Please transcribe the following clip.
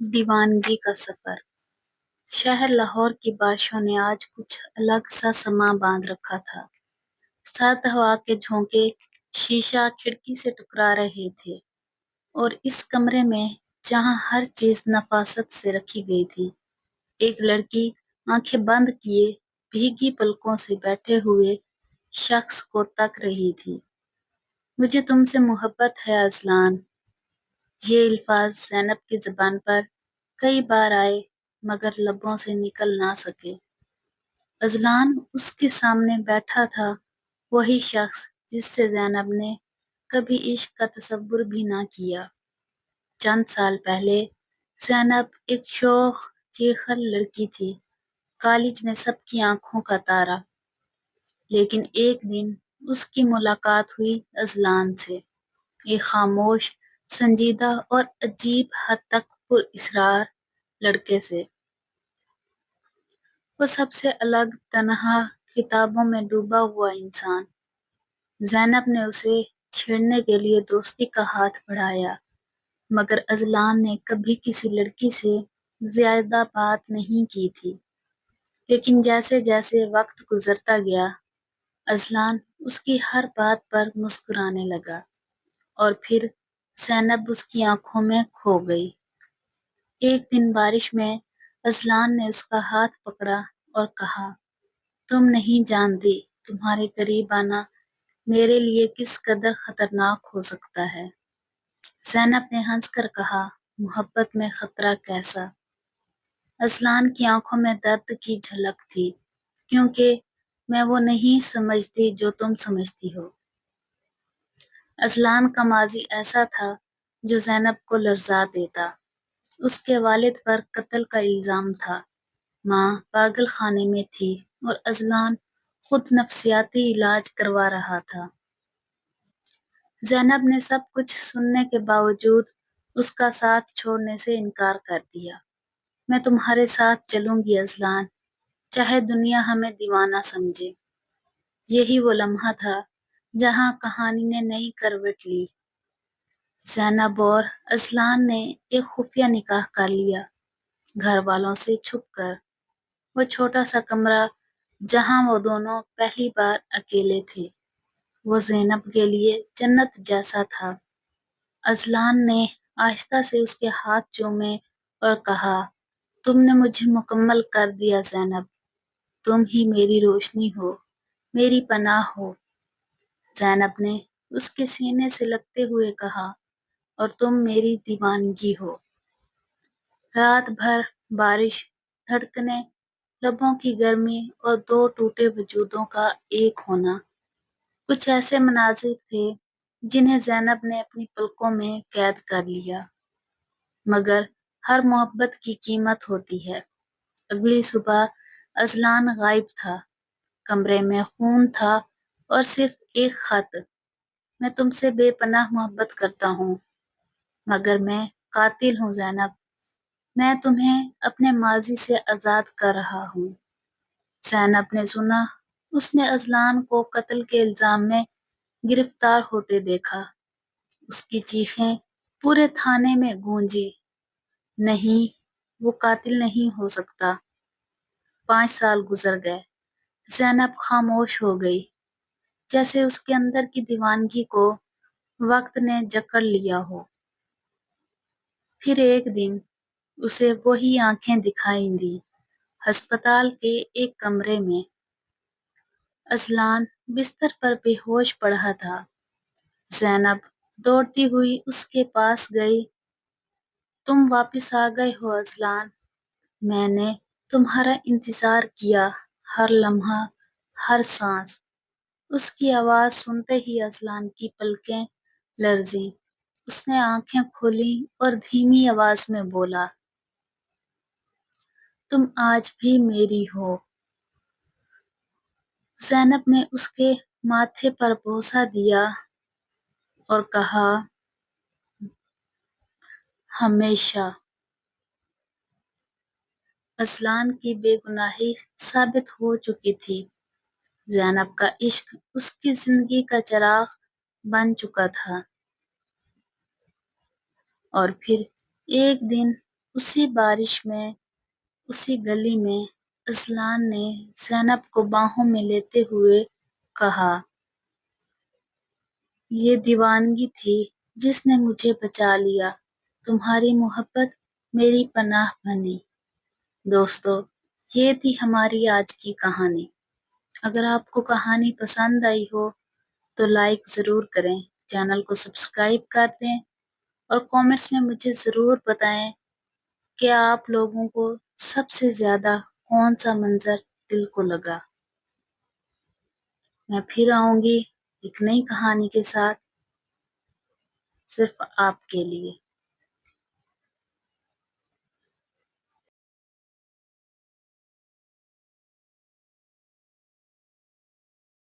دیوانگی کا سفر۔ شہر لاہور کی بارشوں نے آج کچھ الگ سا سماں باندھ رکھا تھا۔ سرد ہوا کے جھونکے شیشہ کھڑکی سے ٹکرا رہے تھے، اور اس کمرے میں جہاں ہر چیز نفاست سے رکھی گئی تھی، ایک لڑکی آنکھیں بند کیے بھیگی پلکوں سے بیٹھے ہوئے شخص کو تک رہی تھی۔ مجھے تم سے محبت ہے اذلان۔ یہ الفاظ زینب کی زبان پر کئی بار آئے مگر لبوں سے نکل نہ سکے۔ اذلان اس کے سامنے بیٹھا تھا، وہی شخص جس سے زینب نے کبھی عشق کا تصور بھی نہ کیا۔ چند سال پہلے زینب ایک شوخ چیخل لڑکی تھی، کالج میں سب کی آنکھوں کا تارا۔ لیکن ایک دن اس کی ملاقات ہوئی اذلان سے، ایک خاموش، سنجیدہ اور عجیب حد تک پر اسرار لڑکے سے۔ وہ سب سے الگ، تنہا، کتابوں میں ڈوبا ہوا انسان۔ زینب نے اسے چھیڑنے کے لیے دوستی کا ہاتھ بڑھایا، مگر اذلان نے کبھی کسی لڑکی سے زیادہ بات نہیں کی تھی۔ لیکن جیسے جیسے وقت گزرتا گیا، اذلان اس کی ہر بات پر مسکرانے لگا، اور پھر زینب اس کی آنکھوں میں کھو گئی۔ ایک دن بارش میں اذلان نے اس کا ہاتھ پکڑا اور کہا، تم نہیں جانتی تمہارے قریب آنا میرے لیے کس قدر خطرناک ہو سکتا ہے۔ زینب نے ہنس کر کہا، محبت میں خطرہ کیسا؟ اذلان کی آنکھوں میں درد کی جھلک تھی، کیونکہ میں وہ نہیں سمجھتی جو تم سمجھتی ہو۔ اذلان کا ماضی ایسا تھا جو زینب کو لرزا دیتا۔ اس کے والد پر قتل کا الزام تھا، ماں پاگل خانے میں تھی، اور اذلان خود نفسیاتی علاج کروا رہا تھا۔ زینب نے سب کچھ سننے کے باوجود اس کا ساتھ چھوڑنے سے انکار کر دیا۔ میں تمہارے ساتھ چلوں گی اذلان، چاہے دنیا ہمیں دیوانہ سمجھے۔ یہی وہ لمحہ تھا جہاں کہانی نے نئی کروٹ لی۔ زینب اور اذلان نے ایک خفیہ نکاح کر لیا، گھر والوں سے چھپ کر۔ وہ چھوٹا سا کمرہ جہاں وہ دونوں پہلی بار اکیلے تھے، وہ زینب کے لیے جنت جیسا تھا۔ اذلان نے آہستہ سے اس کے ہاتھ چومے اور کہا، تم نے مجھے مکمل کر دیا زینب، تم ہی میری روشنی ہو، میری پناہ ہو۔ زینب نے اس کے سینے سے لگتے ہوئے کہا، اور تم میری دیوانگی ہو۔ رات بھر بارش، دھڑکنیں، لبوں کی گرمی اور دو ٹوٹے وجودوں کا ایک ہونا، کچھ ایسے مناظر تھے جنہیں زینب نے اپنی پلکوں میں قید کر لیا۔ مگر ہر محبت کی قیمت ہوتی ہے۔ اگلی صبح اذلان غائب تھا، کمرے میں خون تھا اور صرف ایک خط، میں تم سے بے پناہ محبت کرتا ہوں، مگر میں قاتل ہوں زینب، میں تمہیں اپنے ماضی سے آزاد کر رہا ہوں۔ زینب نے سنا، اس نے اذلان کو قتل کے الزام میں گرفتار ہوتے دیکھا۔ اس کی چیخیں پورے تھانے میں گونجی، نہیں، وہ قاتل نہیں ہو سکتا۔ 5 سال گزر گئے، زینب خاموش ہو گئی، جیسے اس کے اندر کی دیوانگی کو وقت نے جکڑ لیا ہو۔ پھر ایک دن اسے وہی آنکھیں دکھائی دیں، ہسپتال کے ایک کمرے میں۔ اذلان بستر پر بے ہوش پڑا تھا۔ زینب دوڑتی ہوئی اس کے پاس گئی، تم واپس آ گئے ہو اذلان، میں نے تمہارا انتظار کیا، ہر لمحہ، ہر سانس۔ اس کی آواز سنتے ہی اذلان کی پلکیں لرزیں، اس نے آنکھیں کھولیں اور دھیمی آواز میں بولا، تم آج بھی میری ہو۔ زینب نے اس کے ماتھے پر بوسہ دیا اور کہا، ہمیشہ۔ اذلان کی بے گناہی ثابت ہو چکی تھی، زینب کا عشق اس کی زندگی کا چراغ بن چکا تھا۔ اور پھر ایک دن اسی بارش میں، اسی گلی میں اذلان نے زینب کو باہوں میں لیتے ہوئے کہا، یہ دیوانگی تھی جس نے مجھے بچا لیا، تمہاری محبت میری پناہ بنی۔ دوستو، یہ تھی ہماری آج کی کہانی۔ اگر آپ کو کہانی پسند آئی ہو تو لائک ضرور کریں، چینل کو سبسکرائب کر دیں اور کامنٹس میں مجھے ضرور بتائیں کہ آپ لوگوں کو سب سے زیادہ کون سا منظر دل کو لگا۔ میں پھر آؤں گی ایک نئی کہانی کے ساتھ، صرف آپ کے لیے۔